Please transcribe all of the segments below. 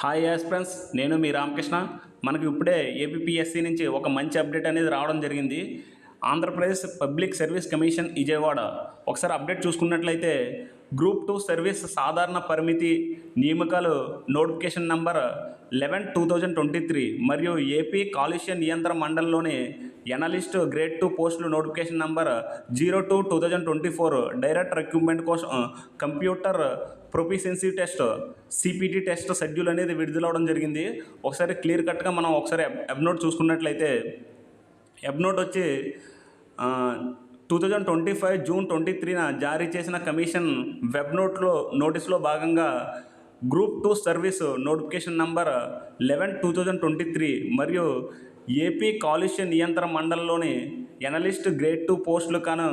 Hi aspirants, నేను మీ రామకృష్ణ. మనకి ఇప్పుడే ఏపీఎస్సి నుంచి ఒక మంచి అప్డేట్ అనేది రావడం జరిగింది. Andhra Pradesh public service commission Vijayawada ఒకసారి అప్డేట్ చూసుకున్నట్లయితే గ్రూప్ 2 సర్వీస్ సాధారణ పరిమితి నియామకాలు నోటిఫికేషన్ నంబర్ 11/2023 మరియు ఏపీ కాలుష్య నియంత్రణ మండలిలోని ఎనలిస్ట్ గ్రేడ్ 2 పోస్టులు నోటిఫికేషన్ నంబర్ 02/2024 డైరెక్ట్ రిక్రూట్మెంట్ కోసం computer proficiency test CPT test schedule అనేది విడుదలవడం జరిగింది. ఒకసారి క్లియర్ కట్గా మనం ఒకసారి వెబ్ నోట్ చూసుకున్నట్లయితే వెబ్ నోట్ వచ్చి 2025 జూన్ 23న జారీ చేసిన కమిషన్ వెబ్ నోటీస్లో భాగంగా గ్రూప్ 2 సర్వీస్ నోటిఫికేషన్ నంబర్ 11/2023 మరియు ఏపీ కాలుష్య నియంత్రణ మండలిలోని ఎనలిస్ట్ గ్రేడ్ 2 పోస్టులకు గాను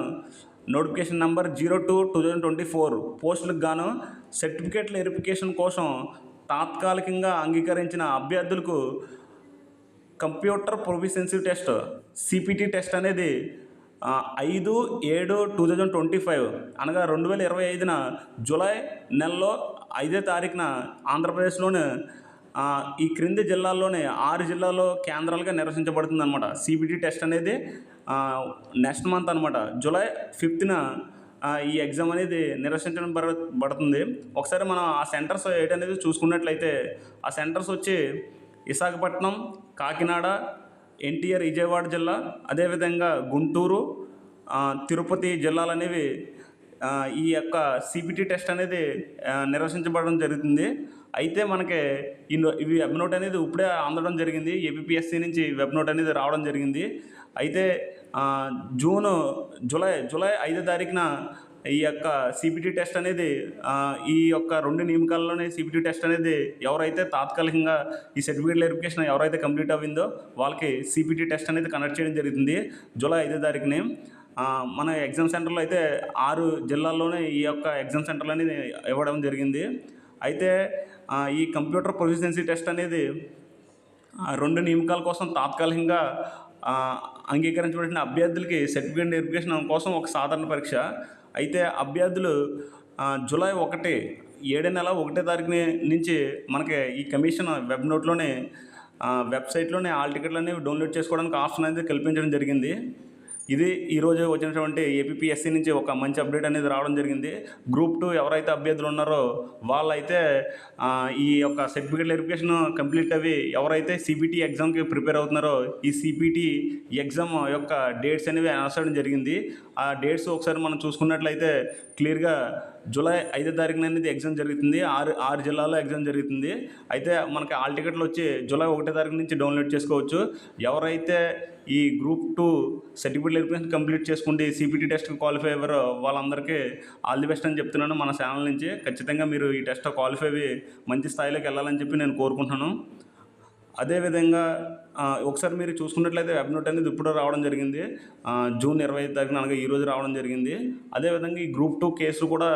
నోటిఫికేషన్ నంబర్ 02/2024 పోస్టులకు గాను సర్టిఫికేట్ల వెరిఫికేషన్ కోసం తాత్కాలికంగా అంగీకరించిన అభ్యర్థులకు computer proficiency test CPT test అనేది 5/7/2025 అనగా 2025న జూలై నెలలో 5వ తారీఖున ఆంధ్రప్రదేశ్లోని ఈ క్రింది జిల్లాల్లోని 6 జిల్లాల్లో కేంద్రాలుగా నిర్వహించబడుతుంది అనమాట. సిబిటి టెస్ట్ అనేది నెక్స్ట్ మంత్ అనమాట, జూలై 5న ఈ ఎగ్జామ్ అనేది నిర్వహించడం పడుతుంది. ఒకసారి మనం ఆ సెంటర్స్ ఏంటనేది చూసుకున్నట్లయితే ఆ సెంటర్స్ వచ్చి విశాఖపట్నం, కాకినాడ, ఎన్టీఆర్ విజయవాడ జిల్లా, అదేవిధంగా గుంటూరు, తిరుపతి జిల్లాలు అనేవి ఈ యొక్క సిపిటి టెస్ట్ అనేది నిర్వహించబడడం జరుగుతుంది. అయితే మనకి ఇవి వెబ్ నోట్ అనేది ఇప్పుడే అందడం జరిగింది. ఏపీఎస్సి నుంచి వెబ్ నోట్ అనేది రావడం జరిగింది. అయితే జూలై 5వ తారీఖున ఈ యొక్క సిపిటి టెస్ట్ అనేది ఈ యొక్క 2 నియామకాల్లోనే సిపిటి టెస్ట్ అనేది ఎవరైతే తాత్కాలికంగా ఈ సర్టిఫికేట్ వెరిఫికేషన్ ఎవరైతే కంప్లీట్ అవ్విందో వాళ్ళకి సిపిటి టెస్ట్ అనేది కండక్ట్ చేయడం జరుగుతుంది జూలై 5వ తారీఖుని. మన ఎగ్జామ్ సెంటర్లో అయితే 6 జిల్లాల్లోనే ఈ యొక్క ఎగ్జామ్ సెంటర్లు అనేది ఇవ్వడం జరిగింది. అయితే ఈ కంప్యూటర్ ప్రొఫిషియన్సీ టెస్ట్ అనేది 2 నియామకాల కోసం తాత్కాలికంగా అంగీకరించబడిన అభ్యర్థులకి సర్టిఫికేట్ వెరిఫికేషన్ కోసం ఒక సాధారణ పరీక్ష. అయితే అభ్యర్థులు జూలై 1 7వ నెల 1వ తారీఖు నుంచి మనకి ఈ కమిషన్ వెబ్ నోట్లోనే వెబ్సైట్లోనే ఆల్ టికెట్లు అనేవి డౌన్లోడ్ చేసుకోవడానికి ఆప్షన్ అనేది కల్పించడం జరిగింది. ఇది ఈరోజు వచ్చినటువంటి ఏపీఎస్సి నుంచి ఒక మంచి అప్డేట్ అనేది రావడం జరిగింది. గ్రూప్ 2 ఎవరైతే అభ్యర్థులు ఉన్నారో వాళ్ళైతే ఈ యొక్క సర్టిఫికేట్ వెరిఫికేషన్ కంప్లీట్ అవి ఎవరైతే సిపిటి ఎగ్జామ్కి ప్రిపేర్ అవుతున్నారో ఈ సిపిటి ఎగ్జామ్ యొక్క డేట్స్ అనేవి అనౌన్స్ చేయడం జరిగింది. ఆ డేట్స్ ఒకసారి మనం చూసుకున్నట్లయితే క్లియర్గా జూలై 5వ తారీఖున అనేది ఎగ్జామ్ జరుగుతుంది. 6 జిల్లాల్లో ఎగ్జామ్ జరుగుతుంది. అయితే మనకి ఆల్ టికెట్లు వచ్చి జూలై 1వ తారీఖు నుంచి డౌన్లోడ్ చేసుకోవచ్చు. ఎవరైతే ఈ గ్రూప్ 2 సర్టిఫికేట్ వెరిఫికేషన్ కంప్లీట్ చేసుకుంటే సిపిటి టెస్ట్కి క్వాలిఫై అయ్యారో వాళ్ళందరికీ ఆల్ ది బెస్ట్ అని చెప్తున్నాను మన ఛానల్ నుంచి. ఖచ్చితంగా మీరు ఈ టెస్ట్ క్వాలిఫై అయ్యి మంచి స్థాయిలోకి వెళ్ళాలని చెప్పి నేను కోరుకుంటున్నాను. అదేవిధంగా ఒకసారి మీరు చూసుకున్నట్లయితే వెబ్ నోట్ అనేది ఇప్పుడు రావడం జరిగింది జూన్ 25వ తారీఖున అనగా ఈరోజు రావడం జరిగింది. అదేవిధంగా ఈ గ్రూప్ 2 కేసు కూడా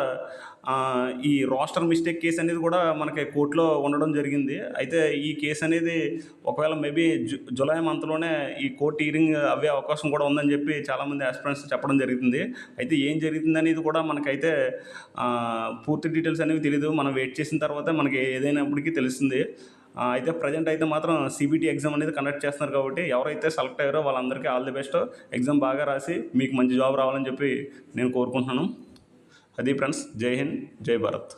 ఈ రోస్టర్ మిస్టేక్ కేసు అనేది కూడా మనకి కోర్టులో ఉండడం జరిగింది. అయితే ఈ కేసు అనేది ఒకవేళ మేబీ జూలై మంత్లోనే ఈ కోర్టు హీరింగ్ అవ్వే అవకాశం కూడా ఉందని చెప్పి చాలామంది ఆస్పిరెంట్స్ చెప్పడం జరుగుతుంది. అయితే ఏం జరిగింది అనేది కూడా మనకైతే పూర్తి డీటెయిల్స్ అనేవి తెలియదు. మనం వెయిట్ చేసిన తర్వాత మనకి ఏదైనప్పటికీ తెలుస్తుంది. అయితే ప్రజెంట్ అయితే మాత్రం సిబిటి ఎగ్జామ్ అనేది కండక్ట్ చేస్తున్నారు కాబట్టి ఎవరైతే సెలెక్ట్ అయ్యారో వాళ్ళందరికీ ఆల్ ది బెస్ట్. ఎగ్జామ్ బాగా రాసి మీకు మంచి జాబ్ రావాలని చెప్పి నేను కోరుకుంటున్నాను. అది ఫ్రెండ్స్, జై హింద్, జై భారత్.